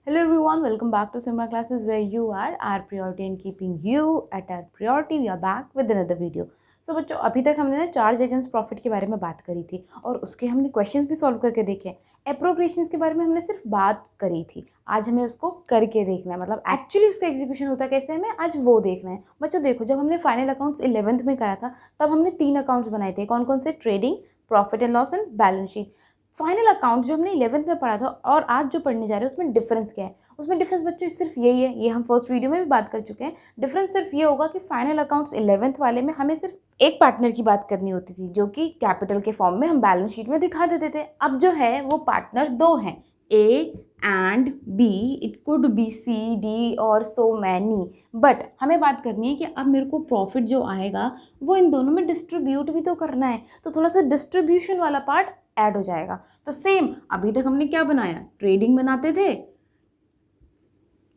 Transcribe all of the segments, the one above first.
Hello everyone, welcome back to Simra classes where you are our priority and keeping you at our priority. We are back with another video. So बच्चों अभी तक हमने ना charge against profit के बारे में बात करी थी और उसके हमने क्वेश्चंस भी सॉल्व करके देखे। एप्रोप्रिएशंस के बारे में हमने सिर्फ बात करी थी, आज हमें उसको करके देखना है, मतलब एक्चुअली उसका एग्जीक्यूशन होता कैसे हमें आज वो देखना है। बच्चों देखो, जब हमने फाइनल अकाउंट्स 11th में करा था तब हमने 3 अकाउंट्स बनाए थे। कौन कौन से? Trading, profit and loss and balance sheet. Final account जो हमने 11th में पढ़ा था और आज जो पढ़ने जा रहे हैं उसमें डिफरेंस क्या है? उसमें डिफरेंस बच्चों सिर्फ यही है, ये हम फर्स्ट वीडियो में भी बात कर चुके हैं। डिफरेंस सिर्फ ये होगा कि फाइनल अकाउंट्स 11th वाले में हमें सिर्फ एक पार्टनर की बात करनी होती थी जो कि कैपिटल के फॉर्म में हम बैलेंस शीट में दिखा देते थे। अब जो है वो पार्टनर 2 हैं, A and B, it could be C D और सो मैनी। बट हमें बात करनी है कि अब मेरे को प्रॉफिट जो आएगा वो इन दोनों में डिस्ट्रीब्यूट भी तो करना है, तो थोड़ा सा डिस्ट्रीब्यूशन वाला पार्ट ऐड हो जाएगा। तो सेम अभी तक हमने क्या बनाया? ट्रेडिंग बनाते थे,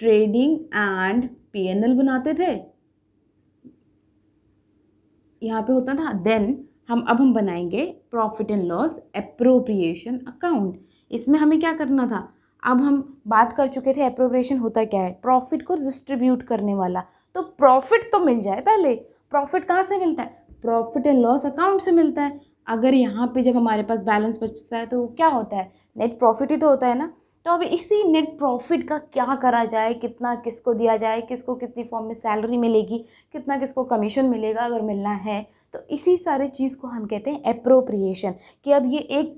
ट्रेडिंग एंड पीएनएल बनाते थे, यहाँ पे होता था। देन अब हम बनाएंगे profit and loss appropriation account. इसमें हमें क्या करना था? अब हम बात कर चुके थे एप्रोप्रिएशन होता क्या है, प्रॉफिट को डिस्ट्रीब्यूट करने वाला। तो प्रॉफिट तो मिल जाए पहले। प्रॉफिट कहाँ से मिलता है? प्रॉफिट एंड लॉस अकाउंट से मिलता है। अगर यहाँ पे जब हमारे पास बैलेंस बचता है तो क्या होता है? नेट प्रॉफिट ही तो होता है ना। तो अब इसी नेट प्रॉफिट का क्या करा जाए, कितना किसको दिया जाए, किसको कितनी फॉर्म में सैलरी मिलेगी, कितना किसको कमीशन मिलेगा अगर मिलना है, तो इसी सारे चीज़ को हम कहते हैं एप्रोप्रिएशन। कि अब ये 1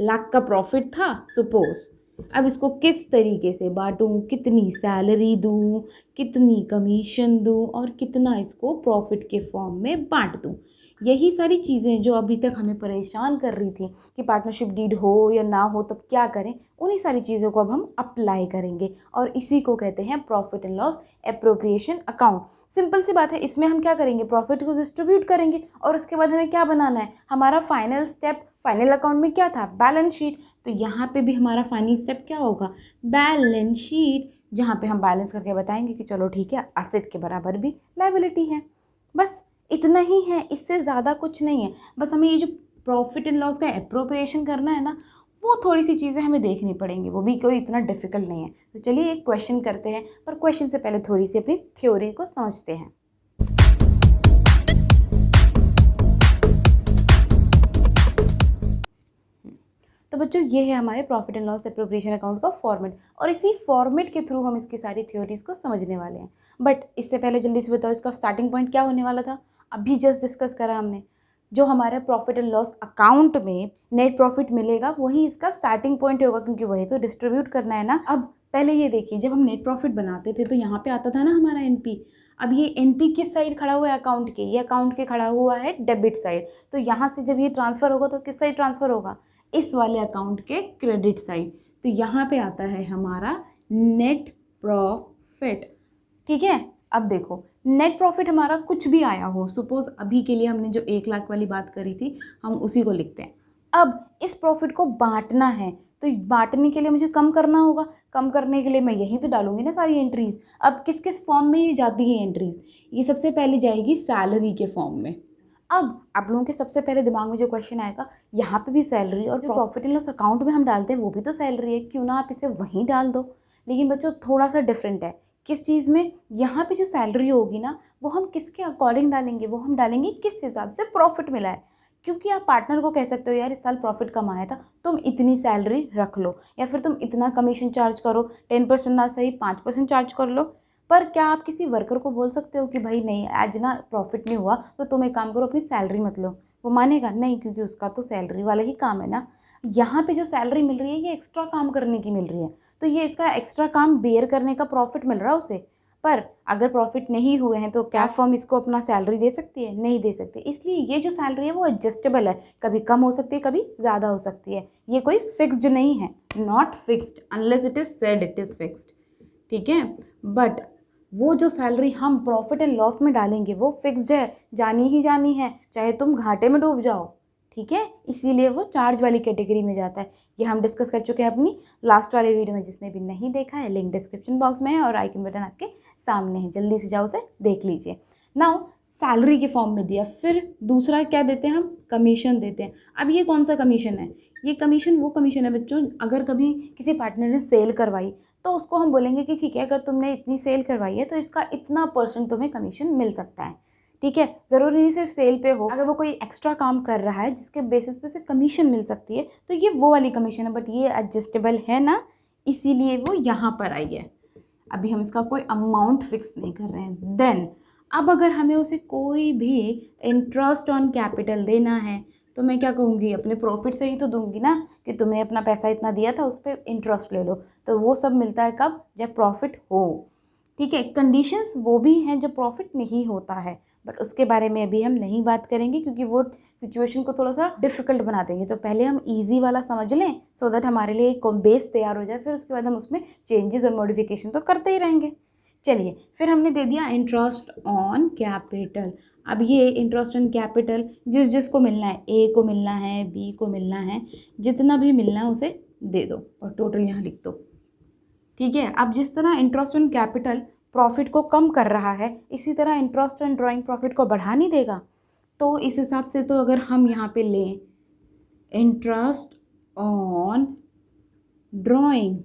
लाख का प्रॉफिट था सपोज, अब इसको किस तरीके से बांटूं, कितनी सैलरी दूं, कितनी कमीशन दूं और कितना इसको प्रॉफिट के फॉर्म में बांट दूं। यही सारी चीज़ें जो अभी तक हमें परेशान कर रही थी कि पार्टनरशिप डीड हो या ना हो तब क्या करें, उन्हीं सारी चीज़ों को अब हम अप्लाई करेंगे और इसी को कहते हैं profit and loss appropriation account. Simple सी बात है, इसमें हम क्या करेंगे? प्रॉफिट को डिस्ट्रीब्यूट करेंगे और उसके बाद हमें क्या बनाना है? हमारा फाइनल स्टेप फाइनल अकाउंट में क्या था? Balance sheet. तो यहाँ पे भी हमारा फाइनल स्टेप क्या होगा? बैलेंस शीट, जहाँ पे हम बैलेंस करके बताएंगे कि चलो ठीक है, एसेट के बराबर भी लायबिलिटी है। बस इतना ही है, इससे ज़्यादा कुछ नहीं है। बस हमें ये जो प्रॉफिट एंड लॉस का एप्रोप्रिएशन करना है ना, वो थोड़ी सी चीज़ें हमें देखनी पड़ेंगी, वो भी कोई इतना डिफिकल्ट नहीं है। तो चलिए एक क्वेश्चन करते हैं, पर क्वेश्चन से पहले थोड़ी सी अपनी थ्योरी को समझते हैं। तो बच्चों ये है हमारे profit and loss appropriation account का फॉर्मेट और इसी फॉर्मेट के थ्रू हम इसकी सारी थ्योरीज को समझने वाले हैं। बट इससे पहले जल्दी से बताओ इसका स्टार्टिंग पॉइंट क्या होने वाला था? अभी जस्ट डिस्कस करा हमने, जो हमारे प्रॉफिट एंड लॉस अकाउंट में नेट प्रॉफिट मिलेगा वही इसका स्टार्टिंग पॉइंट होगा, क्योंकि वही तो डिस्ट्रीब्यूट करना है ना। अब पहले ये देखिए, जब हम नेट प्रॉफिट बनाते थे तो यहाँ पे आता था ना हमारा एनपी। अब ये एनपी किस साइड खड़ा हुआ है? अकाउंट के। ये अकाउंट के खड़ा हुआ है डेबिट साइड। तो यहाँ से जब ये ट्रांसफ़र होगा तो किस साइड ट्रांसफ़र होगा? इस वाले अकाउंट के क्रेडिट साइड। तो यहाँ पे आता है हमारा नेट प्रॉफिट। ठीक है, अब देखो नेट प्रॉफिट हमारा कुछ भी आया हो, सपोज अभी के लिए हमने जो 1 लाख वाली बात करी थी हम उसी को लिखते हैं। अब इस प्रॉफिट को बांटना है तो बांटने के लिए मुझे कम करना होगा। कम करने के लिए मैं यहीं तो डालूंगी ना सारी एंट्रीज। अब किस किस फॉर्म में ये जाती है एंट्रीज? ये सबसे पहले जाएगी सैलरी के फॉर्म में। अब आप लोगों के सबसे पहले दिमाग में जो क्वेश्चन आएगा, यहाँ पे भी सैलरी और जो प्रॉफिट एंड लॉस अकाउंट में हम डालते हैं वो भी तो सैलरी है, क्यों ना आप इसे वहीं डाल दो। लेकिन बच्चों थोड़ा सा डिफरेंट है। किस चीज़ में? यहाँ पे जो सैलरी होगी ना वो हम किसके अकॉर्डिंग डालेंगे? वो हम डालेंगे किस हिसाब से प्रॉफिट मिला है। क्योंकि आप पार्टनर को कह सकते हो यार इस साल प्रॉफिट कम आया था, तुम इतनी सैलरी रख लो, या फिर तुम इतना कमीशन चार्ज करो, 10% ना सही 5% चार्ज कर लो। पर क्या आप किसी वर्कर को बोल सकते हो कि भाई नहीं आज ना प्रॉफिट नहीं हुआ तो तुम एक काम करो अपनी सैलरी मत लो? वो मानेगा नहीं, क्योंकि उसका तो सैलरी वाला ही काम है ना। यहाँ पे जो सैलरी मिल रही है ये एक्स्ट्रा काम करने की मिल रही है, तो ये इसका एक्स्ट्रा काम बेयर करने का प्रॉफिट मिल रहा है उसे। पर अगर प्रॉफिट नहीं हुए हैं तो क्या फर्म इसको अपना सैलरी दे सकती है? नहीं दे सकती। इसलिए ये जो सैलरी है वो एडजस्टेबल है, कभी कम हो सकती है कभी ज़्यादा हो सकती है। ये कोई फिक्स्ड नहीं है, not fixed unless it is said it is fixed. ठीक है, बट वो जो सैलरी हम प्रॉफिट एंड लॉस में डालेंगे वो फिक्स्ड है, जानी ही जानी है, चाहे तुम घाटे में डूब जाओ। ठीक है, इसीलिए वो चार्ज वाली कैटेगरी में जाता है। ये हम डिस्कस कर चुके हैं अपनी लास्ट वाले वीडियो में, जिसने भी नहीं देखा है लिंक डिस्क्रिप्शन बॉक्स में है और आइकन बटन आपके सामने है, जल्दी से जाओ उसे देख लीजिए। नाउ सैलरी के फॉर्म में दिया, फिर दूसरा क्या देते हैं हम? कमीशन देते हैं। अब ये कौन सा कमीशन है? ये कमीशन वो कमीशन है बच्चों, अगर कभी किसी पार्टनर ने सेल करवाई तो उसको हम बोलेंगे कि ठीक है, अगर तुमने इतनी सेल करवाई है तो इसका इतना % तुम्हें कमीशन मिल सकता है। ठीक है, ज़रूरी नहीं सिर्फ सेल पे हो, अगर वो कोई एक्स्ट्रा काम कर रहा है जिसके बेसिस पे उसे कमीशन मिल सकती है तो ये वो वाली कमीशन है, बट ये एडजस्टेबल है ना, इसीलिए वो यहाँ पर आई है। अभी हम इसका कोई अमाउंट फिक्स नहीं कर रहे हैं। देन अब अगर हमें उसे कोई भी इंटरेस्ट ऑन कैपिटल देना है तो मैं क्या कहूँगी, अपने प्रॉफिट से ही तो दूंगी ना, कि तुमने अपना पैसा इतना दिया था उस पर इंटरेस्ट ले लो। तो वो सब मिलता है कब, जब प्रॉफिट हो। ठीक है, कंडीशंस वो भी हैं जब प्रॉफिट नहीं होता है, बट उसके बारे में अभी हम नहीं बात करेंगे क्योंकि वो सिचुएशन को थोड़ा सा डिफिकल्ट बना देंगे। तो पहले हम इजी वाला समझ लें सो दैट हमारे लिए एक बेस तैयार हो जाए, फिर उसके बाद हम उसमें चेंजेस और मॉडिफिकेशन तो करते ही रहेंगे। चलिए, फिर हमने दे दिया इंटरेस्ट ऑन कैपिटल। अब ये इंटरेस्ट ऑन कैपिटल जिसको मिलना है, ए को मिलना है, बी को मिलना है, जितना भी मिलना है उसे दे दो और टोटल यहाँ लिख दो। ठीक है, अब जिस तरह इंटरेस्ट ऑन कैपिटल प्रॉफिट को कम कर रहा है, इसी तरह इंटरेस्ट ऑन ड्राइंग प्रॉफिट को बढ़ा नहीं देगा। तो इस हिसाब से तो अगर हम यहाँ पे लें इंटरेस्ट ऑन ड्राइंग,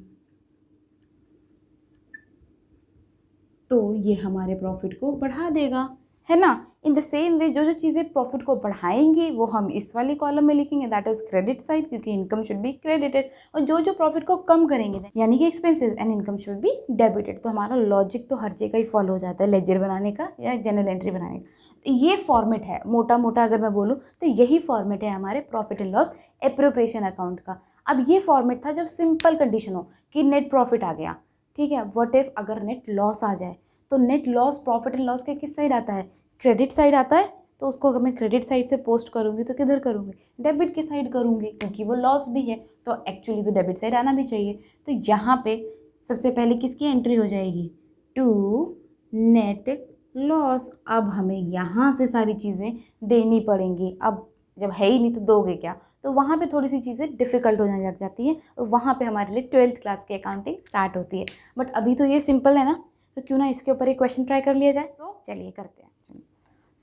तो ये हमारे प्रॉफिट को बढ़ा देगा, है ना। इन द सेम वे जो जो चीज़ें प्रॉफिट को बढ़ाएंगी वो हम इस वाली कॉलम में लिखेंगे, दैट इज क्रेडिट साइड, क्योंकि इनकम शुड बी क्रेडिटेड। और जो जो प्रॉफिट को कम करेंगे यानी कि expenses and income should be debited. तो हमारा लॉजिक तो हर जगह ही फॉलो हो जाता है, लेजर बनाने का या जनरल एंट्री बनाने का। ये फॉर्मेट है मोटा मोटा, अगर मैं बोलूँ तो यही फॉर्मेट है हमारे profit and loss appropriation account का। अब ये फॉर्मेट था जब सिंपल कंडीशन हो कि नेट प्रॉफिट आ गया। ठीक है, व्हाट इफ अगर नेट लॉस आ जाए, तो net loss profit and loss के किस साइड आता है, क्रेडिट साइड आता है। तो उसको अगर मैं क्रेडिट साइड से पोस्ट करूँगी तो किधर करूँगी, डेबिट की साइड करूँगी, क्योंकि वो लॉस भी है तो एक्चुअली तो डेबिट साइड आना भी चाहिए। तो यहाँ पे सबसे पहले किसकी एंट्री हो जाएगी, टू नेट लॉस। अब हमें यहाँ से सारी चीज़ें देनी पड़ेंगी। अब जब है ही नहीं तो दोगे क्या, तो वहाँ पे थोड़ी सी चीज़ें डिफ़िकल्ट हो जाने लग जाती हैं और वहाँ पे हमारे लिए 12th क्लास की अकाउंटिंग स्टार्ट होती है। बट अभी तो ये सिंपल है ना, तो क्यों ना इसके ऊपर एक क्वेश्चन ट्राई कर लिया जाए। तो चलिए करते हैं।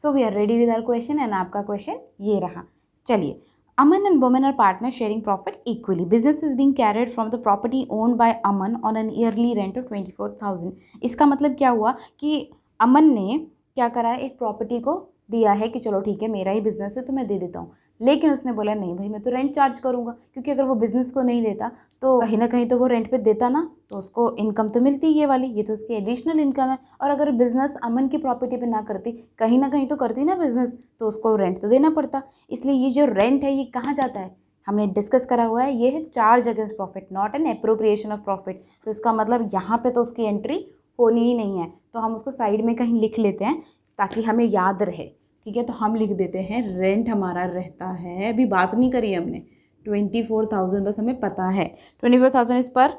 So we are ready with our question and आपका क्वेश्चन ये रहा। चलिए, Aman and Boman are partners sharing profit equally. Business is being carried from the property owned by Aman on an yearly rent of 24,000. इसका मतलब क्या हुआ कि अमन ने क्या करा है, एक प्रॉपर्टी को दिया है कि चलो ठीक है मेरा ही बिजनेस है तो मैं दे देता हूँ, लेकिन उसने बोला नहीं भाई मैं तो रेंट चार्ज करूँगा, क्योंकि अगर वो बिज़नेस को नहीं देता तो कहीं ना कहीं तो वो रेंट पे देता ना, तो उसको इनकम तो मिलती ये वाली, ये तो उसकी एडिशनल इनकम है। और अगर बिज़नेस अमन की प्रॉपर्टी पे ना करती, कहीं ना कहीं तो करती ना बिज़नेस, तो उसको रेंट तो देना पड़ता। इसलिए ये जो रेंट है ये कहाँ जाता है, हमने डिस्कस करा हुआ है, ये है charge against profit, not an appropriation of profit. तो इसका मतलब यहाँ पे तो उसकी एंट्री होनी ही नहीं है, तो हम उसको साइड में कहीं लिख लेते हैं ताकि हमें याद रहे। ठीक है, तो हम लिख देते हैं रेंट हमारा रहता है, अभी बात नहीं करी हमने, 24,000 बस हमें पता है, 24,000 इस पर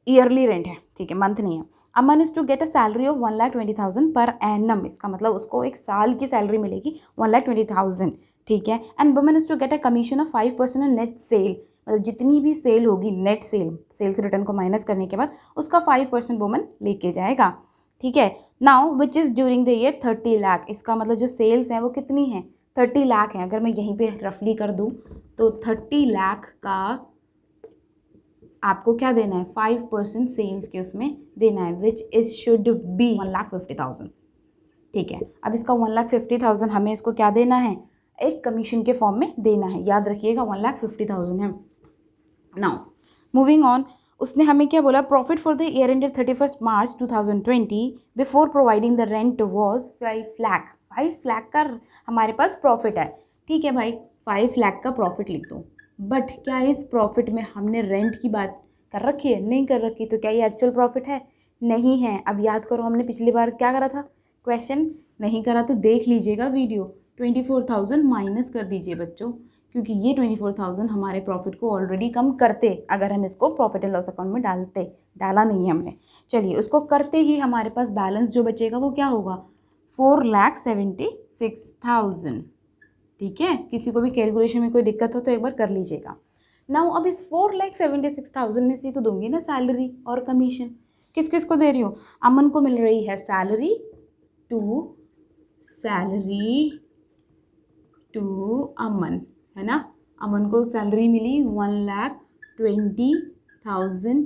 ईयरली रेंट है। ठीक है, मंथ नहीं है। Aman is to get a salary of 1,20,000 per annum, इसका मतलब उसको एक साल की सैलरी मिलेगी 1,20,000। ठीक है, and woman is to get a commission of 5% on net sale, मतलब जितनी भी सेल होगी नेट सेल से रिटर्न को माइनस करने के बाद उसका 5% वुमन लेके जाएगा। ठीक है, now which is during the year 30 lakh, इसका मतलब जो सेल्स हैं वो कितनी हैं, 30 लाख हैं। अगर मैं यहीं पे रफली कर दूँ तो 30 लाख का आपको क्या देना है, 5% सेल्स के उसमें देना है, विच इज शुड बी 1,50,000। ठीक है, अब इसका 1,50,000 हमें इसको क्या देना है, एक कमीशन के फॉर्म में देना है, याद रखिएगा 1,50,000 है। नाउ मूविंग ऑन, उसने हमें क्या बोला, profit for the year ended 31 March 2020 before providing the rent was 5 lakh. 5 lakh का हमारे पास प्रॉफिट है। ठीक है भाई, 5 लाख का प्रॉफिट लिख दो, बट क्या इस प्रॉफिट में हमने रेंट की बात कर रखी है, नहीं कर रखी, तो क्या ये एक्चुअल प्रॉफिट है, नहीं है। अब याद करो हमने पिछली बार क्या करा था, क्वेश्चन नहीं करा तो देख लीजिएगा वीडियो, 24,000 माइनस कर दीजिए बच्चों, क्योंकि ये 24,000 हमारे प्रॉफिट को ऑलरेडी कम करते अगर हम इसको प्रॉफिट एंड लॉस अकाउंट में डालते, डाला नहीं है हमने। चलिए, उसको करते ही हमारे पास बैलेंस जो बचेगा वो क्या होगा, 4,76,000। ठीक है, किसी को भी कैलकुलेशन में कोई दिक्कत हो तो एक बार कर लीजिएगा। नाउ अब इस 4,76,000 में से तो दूंगी ना सैलरी और कमीशन, किस किस को दे रही हूँ, अमन को मिल रही है सैलरी टू अमन, है ना। अमन को सैलरी मिली 1,20,000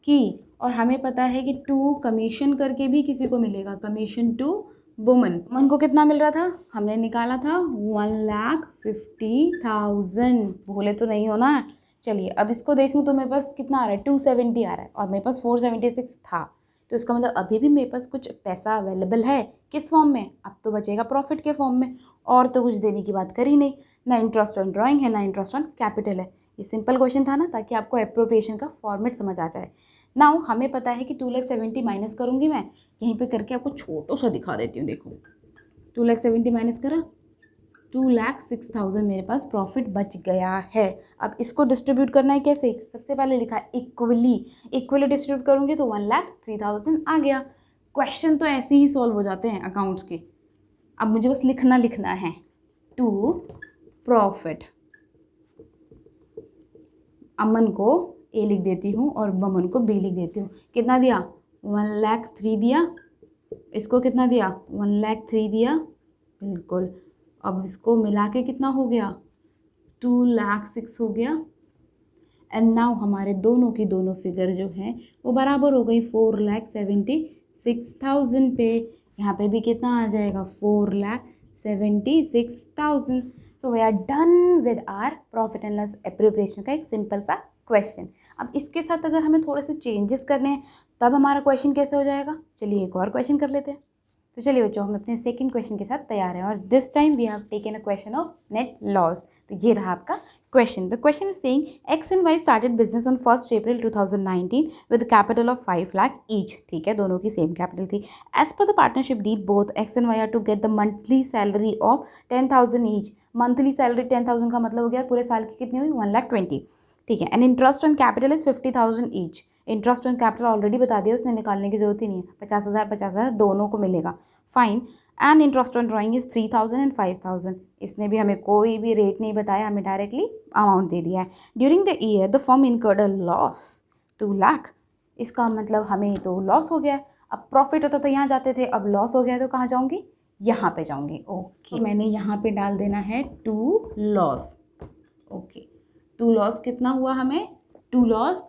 की, और हमें पता है कि 2 कमीशन करके भी किसी को मिलेगा, कमीशन टू वुमन। वुमन को कितना मिल रहा था, हमने निकाला था 1,50,000, भूले तो नहीं हो ना। चलिए अब इसको देखूँ तो मेरे पास कितना आ रहा है, 270 आ रहा है, और मेरे पास 476 था, तो इसका मतलब अभी भी मेरे पास कुछ पैसा अवेलेबल है। किस फॉर्म में, अब तो बचेगा प्रॉफिट के फॉर्म में, और तो कुछ देने की बात करी नहीं, ना इंटरेस्ट ऑन ड्राइंग है ना इंटरेस्ट ऑन कैपिटल है। ये सिंपल क्वेश्चन था ना, ताकि आपको एप्रोप्रिएशन का फॉर्मेट समझ आ जाए। नाउ हमें पता है कि 2,70,000 माइनस करूँगी मैं, यहीं पे करके आपको छोटा सा दिखा देती हूँ। देखो 2,70,000 माइनस करा, 2,06,000 मेरे पास प्रॉफिट बच गया है। अब इसको डिस्ट्रीब्यूट करना है कैसे, सबसे पहले लिखा है इक्वली, इक्वली डिस्ट्रीब्यूट करूँगी तो 1,03,000 आ गया। क्वेश्चन तो ऐसे ही सॉल्व हो जाते हैं अकाउंट्स के। अब मुझे बस लिखना है टू प्रॉफिट, अमन को ए लिख देती हूँ और बमन को बी लिख देती हूँ। कितना दिया, 1,03,000 दिया, इसको कितना दिया, 1,03,000 दिया, बिल्कुल। अब इसको मिला के कितना हो गया, 2,06,000 हो गया। एंड नाउ हमारे दोनों की दोनों फिगर जो हैं वो बराबर हो गई 4,76,000 पे। यहाँ पे भी कितना आ जाएगा, 4,76,000। So we are done with our profit and loss appropriation का एक सिंपल सा क्वेश्चन। अब इसके साथ अगर हमें थोड़े से चेंजेस करने हैं तब हमारा क्वेश्चन कैसे हो जाएगा, चलिए एक और क्वेश्चन कर लेते हैं। तो चलिए बच्चों, हम अपने सेकंड क्वेश्चन के साथ तैयार हैं, और this time we have taken a question of net loss. तो ये रहा आपका क्वेश्चन। The question is saying X and Y started business on 1 April 2019 with capital of 5 lakh each. ठीक है, दोनों की सेम कैपिटल थी। As per the partnership deed both X and Y are to get the monthly salary of 10,000 each. Monthly salary 10,000 का मतलब हो गया पूरे साल की कितनी हुई, 1,20,000। ठीक है, and interest on capital is 50,000 each. Interest on capital already बता दिया, उसने निकालने की जरूरत ही नहीं है, 50,000 दोनों को मिलेगा, fine. And interest on drawing is 3,000 and 5,000। इसने भी हमें कोई भी रेट नहीं बताया, हमें डायरेक्टली अमाउंट दे दिया है। During the year the firm incurred a loss 2 lakh. इसका मतलब हमें तो लॉस हो गया। अब प्रॉफिट होता तो यहाँ जाते थे, अब लॉस हो गया तो कहाँ जाऊँगी, यहाँ पे जाऊँगी। ओके, तो मैंने यहाँ पे डाल देना है 2 लॉस। ओके, 2 लॉस कितना हुआ हमें, 2 लॉस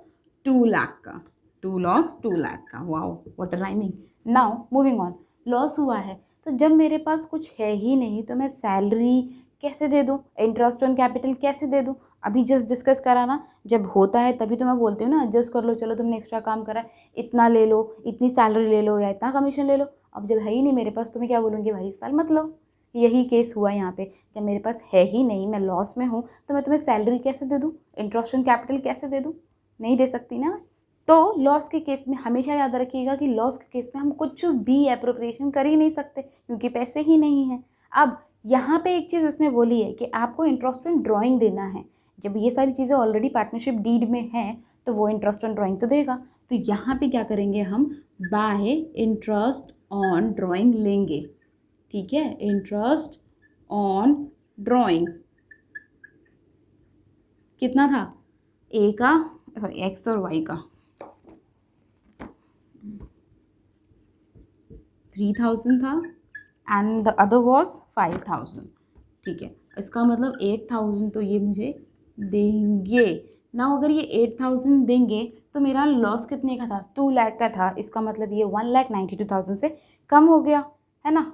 2 लाख का, 2 लॉस 2 लाख का। Wow what a rhyming. Now moving on, loss हुआ है तो जब मेरे पास कुछ है ही नहीं तो मैं सैलरी कैसे दे दूँ, इंटरेस्ट ऑन कैपिटल कैसे दे दूँ। अभी जस्ट डिस्कस करा ना, जब होता है तभी तो मैं बोलती हूँ ना एडजस्ट कर लो, चलो तुमने एक्स्ट्रा काम करा, इतना ले लो, इतनी सैलरी ले लो या इतना कमीशन ले लो। अब जब है ही नहीं मेरे पास तो मैं क्या बोलूँगी, भाई इस साल मत लो। यही केस हुआ यहाँ पे, जब मेरे पास है ही नहीं, मैं लॉस में हूँ, तो मैं तुम्हें सैलरी कैसे दे दूँ, इंटरेस्ट ऑन कैपिटल कैसे दे दूँ, नहीं दे सकती ना। तो लॉस के केस में हमेशा याद रखिएगा कि लॉस के केस में हम कुछ भी एप्रोप्रिएशन कर ही नहीं सकते क्योंकि पैसे ही नहीं हैं। अब यहाँ पे एक चीज़ उसने बोली है कि आपको इंटरेस्ट ऑन ड्राइंग देना है। जब ये सारी चीज़ें ऑलरेडी पार्टनरशिप डीड में हैं तो वो इंटरेस्ट ऑन ड्राइंग तो देगा। तो यहाँ पे क्या करेंगे हम, बाय इंटरेस्ट ऑन ड्राइंग लेंगे। ठीक है, इंटरेस्ट ऑन ड्राइंग कितना था, ए का सॉरी एक्स और वाई का 3,000 था एंड द अदर वॉज 5,000। ठीक है, इसका मतलब 8,000 तो ये मुझे देंगे ना। अगर ये 8,000 देंगे तो मेरा लॉस कितने का था, 2 लाख का था। इसका मतलब ये 1,92,000 से कम हो गया है ना।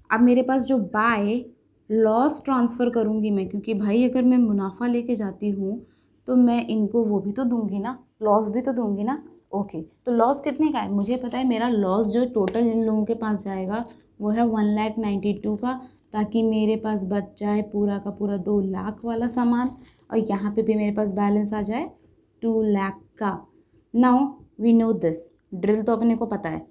अब मेरे पास जो बाय लॉस ट्रांसफ़र करूँगी मैं, क्योंकि भाई अगर मैं मुनाफा लेके जाती हूँ तो मैं इनको वो भी तो दूंगी ना, लॉस भी तो दूंगी ना। ओके, तो लॉस कितने का है, मुझे पता है मेरा लॉस जो टोटल इन लोगों के पास जाएगा वो है 1,92,000 का, ताकि मेरे पास बच जाए पूरा का पूरा 2 लाख वाला सामान, और यहाँ पे भी मेरे पास बैलेंस आ जाए 2 लाख का। Now we know this, drill तो अपने को पता है,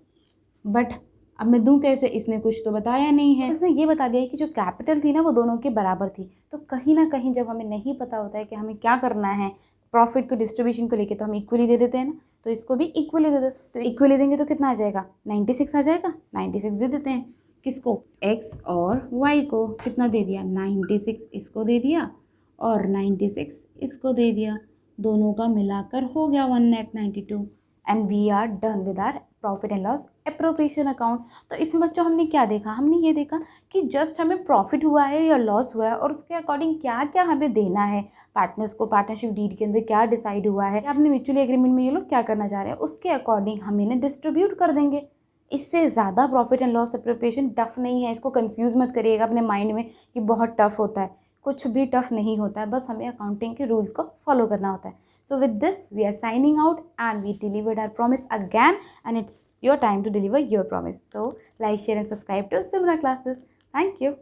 बट अब मैं दूं कैसे, इसने कुछ तो बताया नहीं है। उसने ये बता दिया है कि जो कैपिटल थी ना वो दोनों के बराबर थी। तो कहीं ना कहीं जब हमें नहीं पता होता है कि हमें क्या करना है प्रॉफिट को डिस्ट्रीब्यूशन को लेके, तो हम इक्वली दे देते हैं ना। तो इसको भी इक्वली दे दो, तो इक्वली देंगे तो कितना आ जाएगा, 96 आ जाएगा। 96 दे देते हैं, किसको, एक्स और वाई को। कितना दे दिया, 96 इसको दे दिया और 96 इसको दे दिया, दोनों का मिलाकर हो गया 1,92,000। And we are done with our profit and loss appropriation account. तो इसमें बच्चों हमने क्या देखा, हमने ये देखा कि जस्ट हमें प्रॉफिट हुआ है या लॉस हुआ है और उसके अकॉर्डिंग क्या क्या हमें देना है पार्टनर्स को, पार्टनरशिप डीड के अंदर क्या डिसाइड हुआ है, आपने म्यूचुअली एग्रीमेंट में ये लोग क्या करना चाह रहे हैं, उसके अकॉर्डिंग हम इन्हें डिस्ट्रीब्यूट कर देंगे। इससे ज़्यादा profit and loss appropriation tough नहीं है, इसको कंफ्यूज मत करिएगा अपने माइंड में कि बहुत टफ होता है। कुछ भी टफ नहीं होता है, बस हमें अकाउंटिंग के रूल्स को फॉलो करना होता है। So with this we are signing out and we delivered our promise again and it's your time to deliver your promise. So like, share and subscribe to Simra classes. Thank you.